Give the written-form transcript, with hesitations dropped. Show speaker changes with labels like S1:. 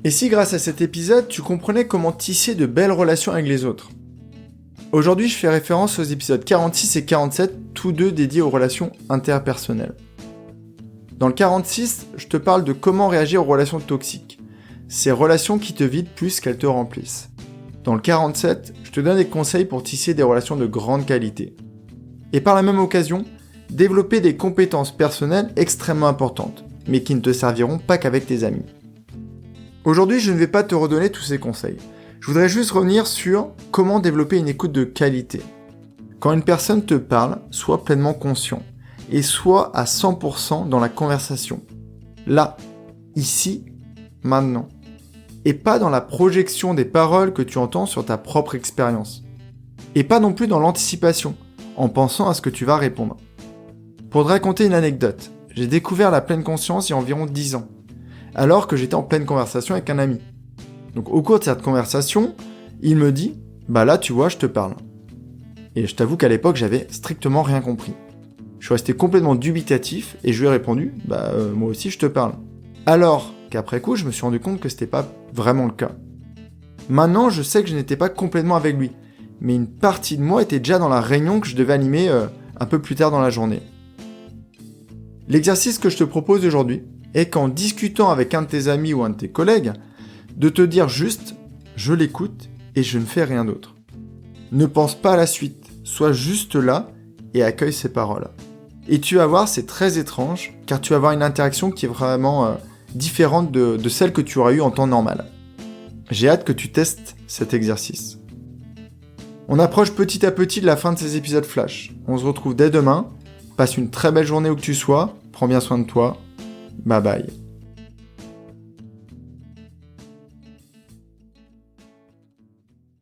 S1: Et si grâce à cet épisode, tu comprenais comment tisser de belles relations avec les autres? Aujourd'hui, je fais référence aux épisodes 46 et 47, tous deux dédiés aux relations interpersonnelles. Dans le 46, je te parle de comment réagir aux relations toxiques, ces relations qui te vident plus qu'elles te remplissent. Dans le 47, je te donne des conseils pour tisser des relations de grande qualité. Et par la même occasion, développer des compétences personnelles extrêmement importantes, mais qui ne te serviront pas qu'avec tes amis. Aujourd'hui, je ne vais pas te redonner tous ces conseils. Je voudrais juste revenir sur comment développer une écoute de qualité. Quand une personne te parle, sois pleinement conscient et sois à 100% dans la conversation. Là, ici, maintenant. Et pas dans la projection des paroles que tu entends sur ta propre expérience. Et pas non plus dans l'anticipation, en pensant à ce que tu vas répondre. Pour te raconter une anecdote, j'ai découvert la pleine conscience il y a environ 10 ans, alors que j'étais en pleine conversation avec un ami. Donc au cours de cette conversation, il me dit « Bah là tu vois, je te parle ». Et je t'avoue qu'à l'époque, j'avais strictement rien compris. Je suis resté complètement dubitatif et je lui ai répondu « Bah moi aussi je te parle ». Alors qu'après coup, je me suis rendu compte que c'était pas vraiment le cas. Maintenant, je sais que je n'étais pas complètement avec lui, mais une partie de moi était déjà dans la réunion que je devais animer un peu plus tard dans la journée. L'exercice que je te propose aujourd'hui est qu'en discutant avec un de tes amis ou un de tes collègues, de te dire juste « je l'écoute et je ne fais rien d'autre ». Ne pense pas à la suite, sois juste là et accueille ses paroles. Et tu vas voir, c'est très étrange, car tu vas avoir une interaction qui est vraiment différente de celle que tu auras eue en temps normal. J'ai hâte que tu testes cet exercice. On approche petit à petit de la fin de ces épisodes flash. On se retrouve dès demain. Passe une très belle journée où que tu sois. Prends bien soin de toi. Bye bye.